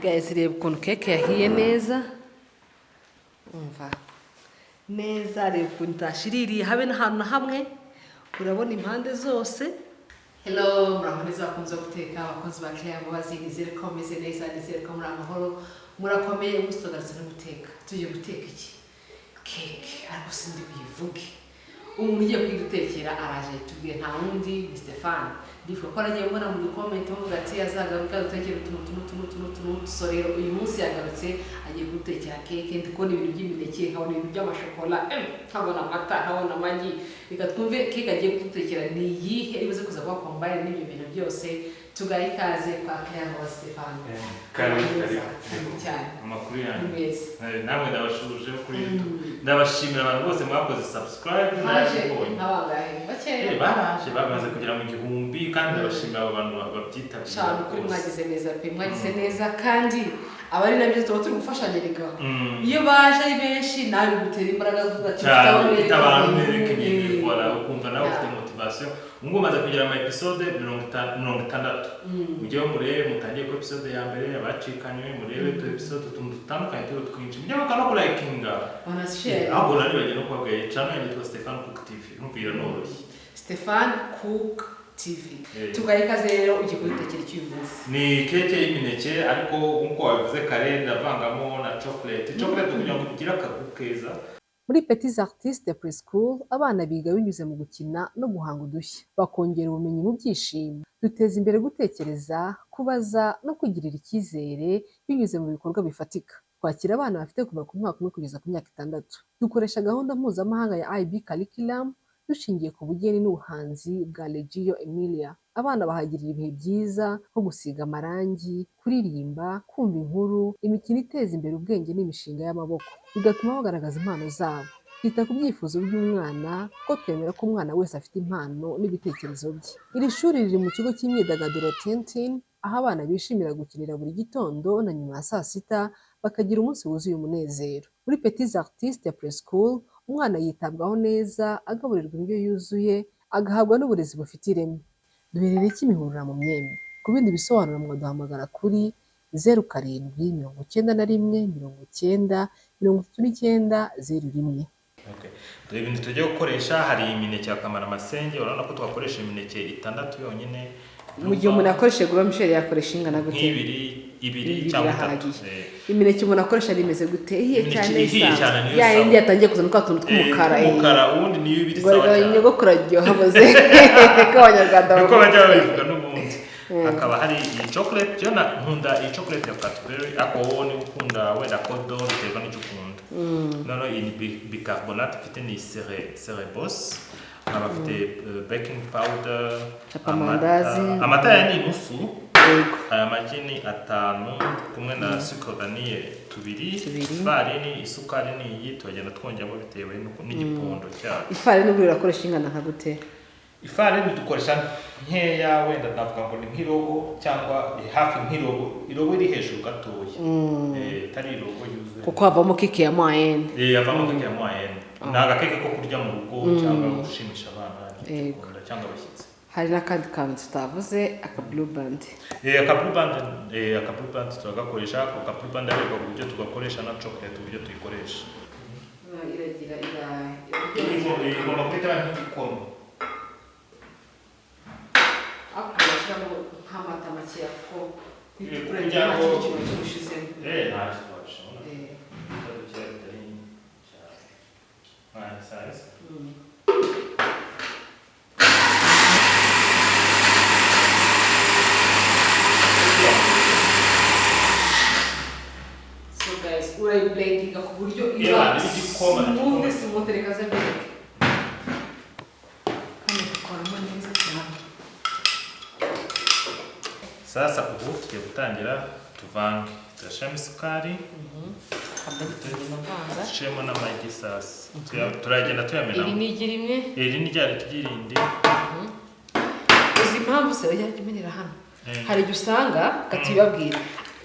Guys, reba ukuntu keke yahiye neza. Umva. Neza, reba ukuntu itashiririye habe n'ahantu na hamwe. Urabona impande zose. Hello, murakomeza bakunze guteka abakozi ba Claire mubazi nizere ko meze neza nizere ko muri amahoro murakomeye mustogarutse no guteka. Tuje guteka iki? Keke, ariko sindi bivuge. Umuntu ugiye kwidutekera araje tubwiye nta wundi ni Stefan. Ndifuza ko aragiye mbona mu comment bavuga ati yazagaruka gutekera utuntu sorero uyu munsi yagarutse agiye gutekera keke ndikubona ibintu by'imineke nkabona ibintu by'amashokola nkabona amata nkabona amagi reka twumve keke agiye gutekera ni yihe ibuze kuza kwa combine n'ibyo bintu byose tugaye ikaze kwa Claire wa Stefan. Kari cyane amakuru yanyu namwe ndabashuje kuri YouTube ndabashimira abantu bose mwakoze subscribe n'abangahe bakeye bamaze kugira mu gihumbi kandi ndabashimira abantu babyitabira cyane kuri mwagize neza pe mwagize neza kandi abari nabyo tuba turi gufashanyiriga iyo baje ari benshi nawe gutera imbaraga ufite abantu berekanye voilà ukumva nawe ufite motivation ngo maze kugira ama episode 60 ujye murebe mutangiye ku episode ya mbere abacikanywe murebe tu episode tutandukanye turi twinshi mujye mukana ku likinga share abo nari bagiye no kwagaye channel yitwa Stefan Cook TV numvira noroshye Stefan Cook TV tugaye kaze rero ugiye kubitekera cy'umunsi ni keke y'imineke ariko nkuko wabivuze kare ndavangamo na chocolate kugira ngo igira akagu keza. Muri Petits Artistes Preschool abana biga binyuze mu gukina no guhanga udushya bakongera ubumenyi mu byishimo duteza imbere gutekereza kubaza no kwigirira icyizere binyuze mu bikorwa bifatika kwakira abana bafite kuva ku mwaka umwe kugeza ku myaka 6 dukoresha gahunda mpuzamahanga ya IB curriculum dushingiye ku bugeni n'ubuhanzi bwa Reggio Emilia. Abana bahagirira ibihe byiza nko gusiga amarangi, kuririmba, kumva inkuru, imikino iteza imbere ubwenge n'imishinga y'amaboko bigatuma bagaragaza impano zabo. Twita ku byifuzo by'umwana ko twemera ko umwana wese afite impano n'ibitekerezo bye. Iri shuri riri mu kigo cy'imyidagaduro Tintin aho abana bishimira gukinira buri gitondo na nyuma ya saa sita bakagira umunsi wuzuye umunezero. Muri Petits Artistes Preschool umwana yitabwaho neza agaburirwa indyo yuzuye agahabwa n'uburezi bufite ireme. Duherereye Kimihurura mu Myembe. Ku bindi bisobanuro mwaduhamagara kuri 0791 90 39 01. Okay. Dore ibintu tujye gukoresha hari imineke akamara amasenge urabona ko twakoresha imineke 6 yonyine. Mu gihe umuntu akoresha gura Michel yakoresha ingana gute? ibiri cyangwa 3. Imineke umuntu akoresha rimeze gute? Ihiye cyane isa. Ya indi yatangiye kuzana kwa tuntu tw'umukara. Umukara ubundi niyo ibiri sawa cyane. Ngo nyogokuru aryoha boze. Ko abanyarwanda uko bajya babivuga n'ubundi. Hakaba hari iyi chocolate yo nkunda iyi chocolate ya Cadbury ako wone ukunda wenda kodo biterwa n'icyo ukunda. Noneho iyi bicarbonate ifite ni cerebos. Abafite baking powder amata ya ni nusu aya majini 5 kumwe na sucre vanille 2 farini isukari ni iyi tugenda twongeramo bitewe n'igipondo cyayo. Ifarini n'ubwo irakoresha ingana nka gute? Ifarini dukoresha nkeya wenda ndavuga ngo ni nk'irobo cyangwa hafi nk'irobo irobo iri hejuru gatoya tari irobo yuzuye kuko havamo keke ya moyenne havamo keke ya moyenne naga keke ko kurya mu rugo cyangwa gushimisha abana cyangwa abashyitsi. Hari n'akandi kantu tutavuze aka blue band aka blue band turagakoresha aka blue band ariko uburyo tugakoresha na chocolate uburyo tuyikoresha iragira igomba kwitara nk'igikono akurashamo nk'amata make ko kugira ngo cyushizemo nta kibazo So guys, we're blending ku buryo iba smooth reka zambere kandi dukoramo neza cyane. Sasa ubu tugiye gutangira tuvange turashiramo isukari turashiramo n'amagi sasa turagenda tuyamena. Iri ni rimwe iri ni ryari tugirindi uzi impamvu se yajya kimenera hano hari usanga katubabwira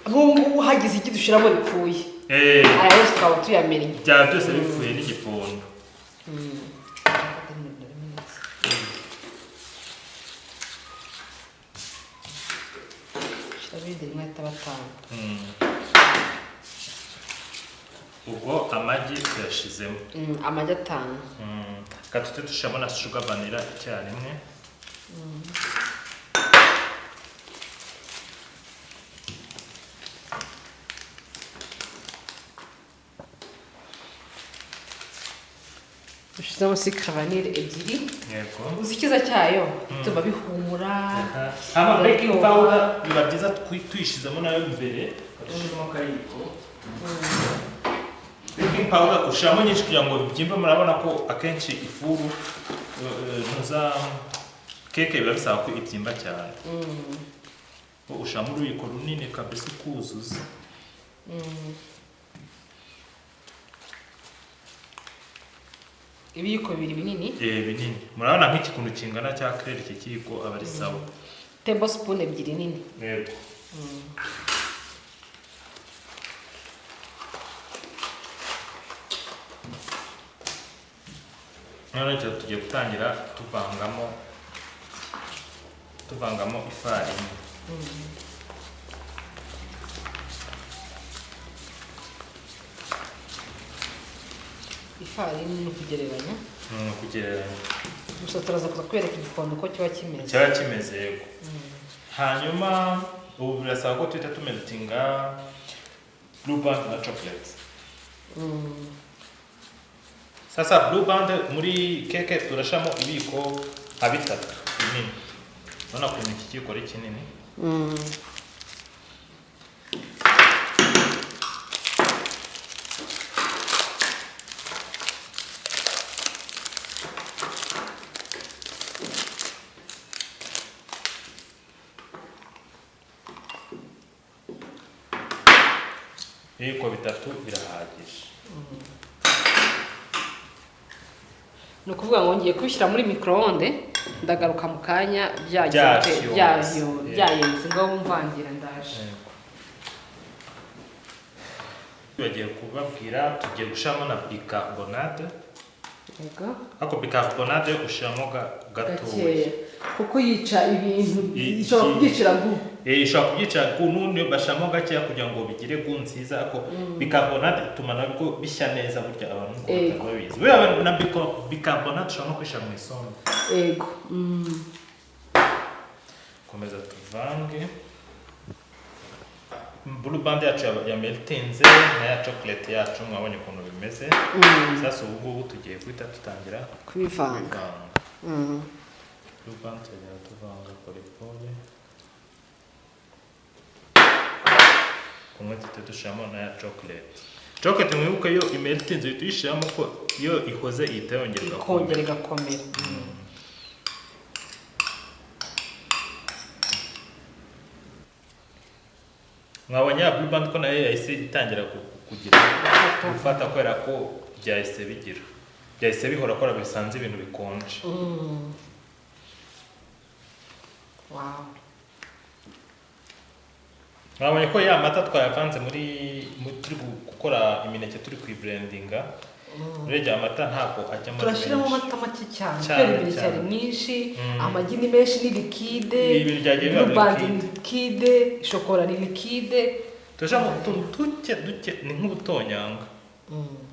nk'ubu hagize iki dushiramo ripfuye aya yose twaba tuyamenye bya byose bipfuye n'igipondo. Shabide mweta batanga ubwo amagi tuyashizemo amagi 5 katute dushiramo na sugar vanilla icyarimwe dushizemo sucre vanille ebyiri yego uzikiza cyayo tuba bihumura ama baking powder biba byiza tuyishizemo nayo mbere dushizemo akayiko baking powder ushiramo nyinshi kugira ngo bibyimbe murabona ko akenshi ifuru ntuza keke biba bisaba ko ibyimba cyane ushiramo uruyiko runini kabisa ukuzuza ibiyiko bibiri binini binini murabona nk'ikikuntu kingana cya Kwereke kikiko aba ari sawa tablespoon ebyiri nini yego none tugiye gutangira tuvangamo ifarini ifarini ni kugereranya gusa turaza kwereka igikondo ko kiba kimeze yego hanyuma ubu birasaba ko tuhita tumeltinga blue band na chocolate sasa blue band muri keke turashamo ibiko abitatu binini ubona ko iki kiko ari kinini ibiko bitatu birahagije ni ukuvuga ngo ngiye kubishyira muri micro-onde ndagaruka mu kanya byayenze ngo mvangira ndaje bagiye kubabwira tugiye gushiramo na bicarbonate yego ako bicarbonate ushiramo gatoya kuko yica ibintu ishobora kubyicira gu ishobora kubyicira gu n'undi bashiramo gakeya kugira ngo bigire gu nziza ako bicarbonate ituma nabwo bishya neza burya abantu babizi wewe na bicarbonate ushobora no kwishira mu isombe yego komeza tuvange blue band yacu ya meltinze na ya chocolate yacu mwabonye ukuntu bimeze sasa ubu tugiye guhita tutangira kubivanga blue band tugiye tuvanga pole kumwe dushiramo na ya chocolate mwibuke yo imeltinze tuyishiramo ko iyo ihoze ihita yongera igakomera mwabonye ya blue band ko nayo yahise itangira kugira gufata kubera ko byahise bihora kora bisanze ibintu bikonje mwabonye ko ya mata twayavanze turi gukora imineke turi kuyibrandinga urebye amata ntabwo ajyamo turashyiramo amata make cyane kubera imineke ari myinshi amagi ni menshi ni likide ni likide shokora ni likide turashamo utuntu duke ni nk'ubutonyanga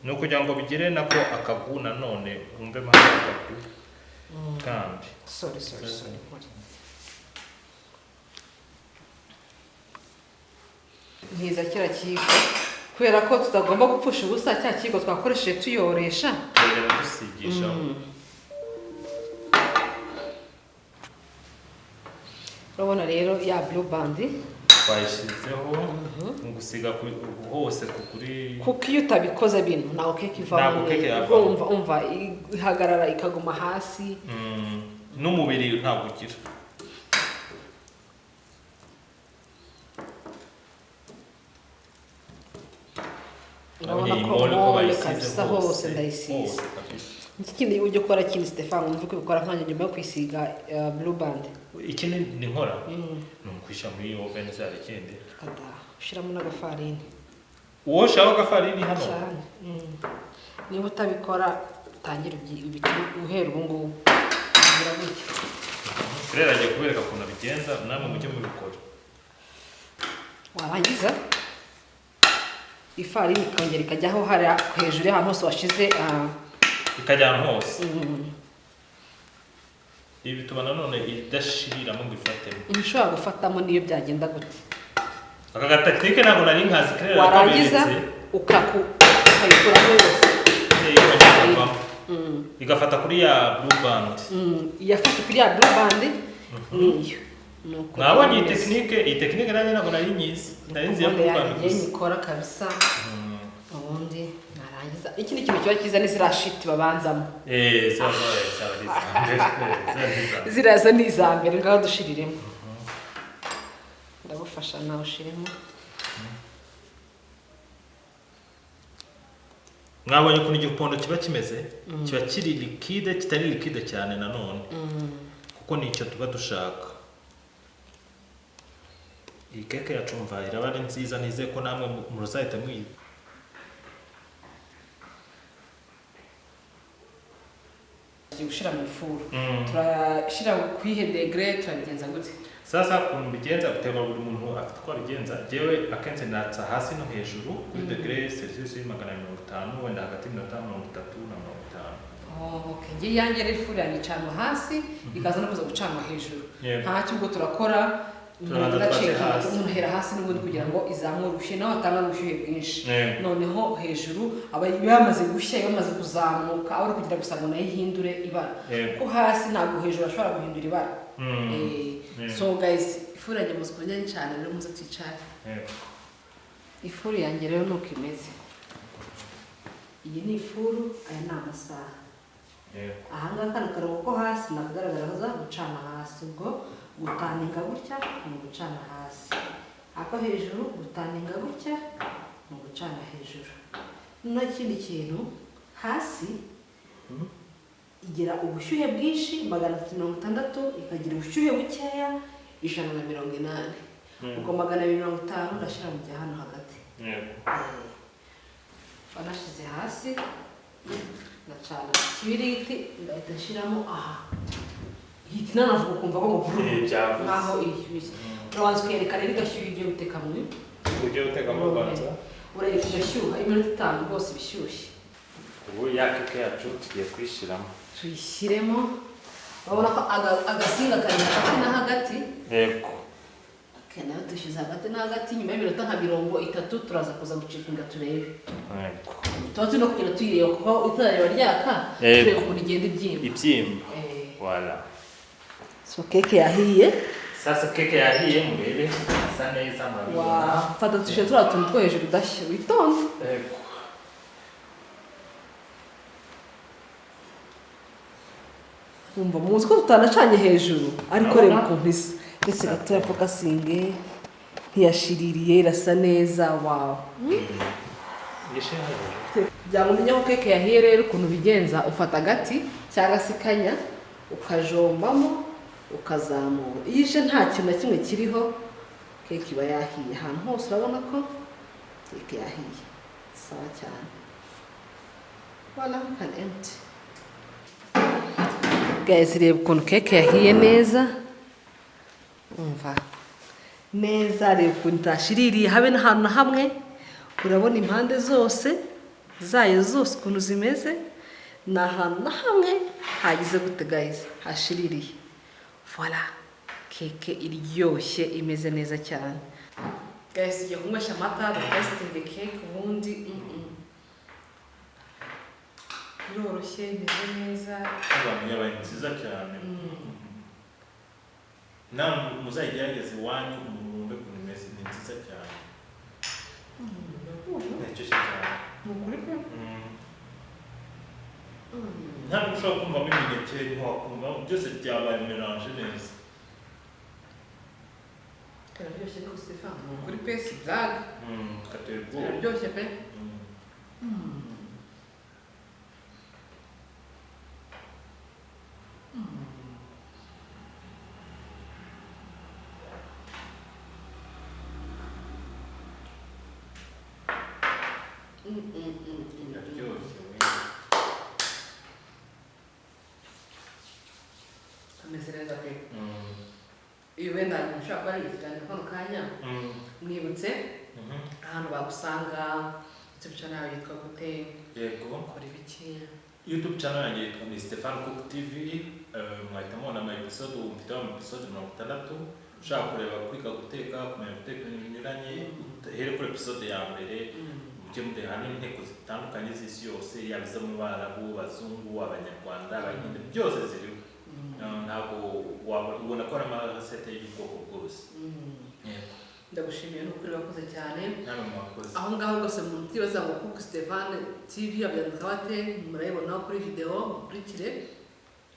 ni ukugira ngo bigire nako akagu nanone wumve mpamvu akagu kandi sorry ntiza kira kiko kubera ko tutagomba gupfusha ubusa cya kiko twakoresheje tuyoresha dusigisha urabona rero ya blue band twayishyizeho gusiga hose kuri kuko iyo utabikoze bintu ntago keke ivamo umva ihagarara ikaguma hasi n'umubiri ntabwo ugira urabona ko mole kabisa hose ndayisize iki kindi ujya ukora kindi Stefan umva ko bikora nkanya nyuma yo kwisiga blue band iki ni nkora ni ukwisha muri oven zari kindi ushiramo n'agafarini uwo shaho agafarini hano niba utabikora tangira uhera ubu ngubu rero agiye kubereka ukuntu bigenza namwe mujye mubikora warangiza ifarini ikongera ikajyaho hari hejuru y'ahantu hose washize ikajyana hose. Ibi bituma nanone idashiriramo ngo ifatemo. Ibishobora gufatamo niyo byagenda gute. Aka gatakike ntabwo nari nkazi kare warangiza ukayikuramo yose. Igafata kuri ya blue band. Yafata kuri ya blue band niyo. Nabonye iyi technique nanjye ntabwo nari nyizi. Nari nzi ya blue band gusa. Ngikora kabisa. Ubundi narangiza. Iki ni ikintu kiba cyiza ni zira shit babanzamo. Ziraza ni izambere ngaho dushiriremo. Ndagufasha nawe ushiremo. Mwabonye ukuntu igipondo kiba kimeze? Kiba kiri liquide, kitari liquide cyane nanone. Kuko nicyo tuba dushaka. Iyi keke yacu mva iraba ari nziza, nizeye ko namwe muzahita mwiba. Ushira mu ifuru. Turashira kwihe degré turabigenza gute? Sasa ukuntu bigenza gutema buri muntu afite ko bigenza. Jewe akenze natsa hasi no hejuru kuri degré Celsius 150 wenda hagati ya 30 na 50. Okay. Ngiye yanjye rero ifuru yanyicanwa hasi ikaza no kuza gucanwa hejuru. Nta cyubwo turakora umuntu hera hasi n'ubundi kugira ngo izamure ubushyuhe naho atanga ubushyuhe bwinshi. Noneho hejuru aba yamaze gushya yamaze kuzamuka aho kugira gusa ngo nayo ihindure ibara. Ko hasi ntabwo hejuru ashobora guhindura ibara. So guys, ifuru yanjye muzi kujya cyane rero muze twicare. Ifuru yanjye rero nuko imeze. Iyi ni ifuru aya ni amasaha. Aha ngaha kano karongo ko hasi nakagaragaraza gucana hasi ubwo gutaninga gutya mu gucana hasi. Ako hejuru gutaninga gutya mu gucana hejuru. N'ikindi kintu hasi igira ubushyuhe bwinshi 360 ikagira ubushyuhe bukeya 180. Ubwo 250 ndashira mu gihe hano hagati. Banashize hasi ndacana kibiriti ndahita nshiramo aha. Hiti nanavuga kumva ko mukuru naho ishyushye. Urabanza kwereka rero gashyuye ibyo guteka mu ujye guteka mu Rwanda. Urareka gashyuha iminota 5 rwose bishyushye. Ubu ya keke yacu tugiye kwishiramo. Tuyishyiremo. Urabona ko agasinga kari hagati na hagati. Yego. Kana tushize hagati na hagati nyuma y'iminota nka 30 turaza kuza gucikinga turebe. Yego. Tuba no kugira tuyireba kuko itarareba ryaka turebe ukuntu igenda ibyimba. Ibyimba. Voilà. So keke yahiye. Sasa keke yahiye murebe asa neza murabibona. Fata tushe turatuntu two hejuru dashye witonde. Yego. Umva muzi ko tutanacanye hejuru ariko reba ukuntu isa. Ndetse gatoya fokasinge ntiyashiririye irasa neza. Wow. Byamumenya ko keke yahiye rero ukuntu bigenza ufata agati cyangwa se kanya ukajombamo ukazamura. Ije nta kintu na kimwe kiriho keke iba yahiye. Ahantu hose urabona ko keke yahiye. Sawa cyane. Voilà, can empty. Guys, reba ukuntu keke yahiye neza. Umva neza reba ukuntu itashiririye habe n'ahantu na hamwe. Urabona impande zose zayo zose ukuntu zimeze. Ni ahantu na hamwe hagize gute guys hashiririye. Voilà, keke iryoshye imeze neza cyane. Guys, igiye kunywesha amata testing the cake ubundi iroroshye imeze neza. Abantu yabaye nziza cyane. Namwe muzayigerageze wanyu umurumbe ku nimeze ni nziza cyane. Nicyo cyane. Ntabwo ushobora kumvamo imineke ntiwakumva byose byabaye melange neza. Kararyoshye ko Stefan kuri pesi blague. Katerwa. Kararyoshye pe. Amezereza pe. Iyo wenda ushaka bari ifitanye kono kanya. Mwibutse ahantu bagusanga YouTube channel yawe yitwa gute yego ukora ibiki YouTube channel yanjye yitwa ni Stefan Cook TV mwahita mubona ama episode mfite ama episode 60 ushaka kureba kwiga guteka kumenya guteka ibintu binyuranye here kuri episode ya mbere mujye mudehana inteko zitandukanye z'isi yose yaba izo mu Barabu Bazungu Abanyarwanda Abahinde byose ziriho ntabwo ubona ko ari amasete y'ubwoko bwose ndagushimiye n'ukuri wakoze cyane namwe mwakoze aho ngaho rwose umuntu utibaza ngo Cook Stefan TV abyandika bate murayibona kuri video mukurikire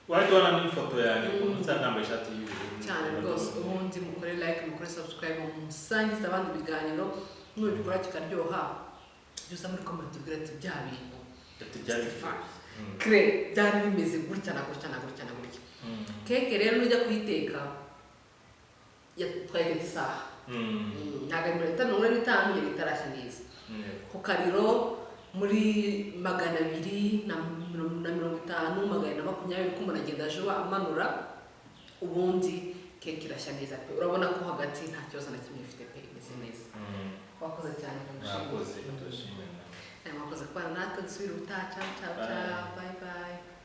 wajyana n'ifoto yanjye ukuntu nzanambaye ishati y'ubururu cyane rwose ubundi mukore like mukore subscribe musangize abandi biganiro n'ubikora kikaryoha byose muri comment ubwira ati bya bintu byari bimeze gutya na gutya na gutya na gutya keke rero nujya kuyiteka twayitetse isaha ntabwo ari 5:45 yari itarashya neza ku kariro muri 250 220 ko umuntu agenda ajuba amanura ubundi keke irashya neza pe urabona ko hagati nta kibazo na kimwe ifite pe imeze neza wakoze cyane mwakoze ndashimira mwakoze kwa natwe dusubira utaha ciao bye bye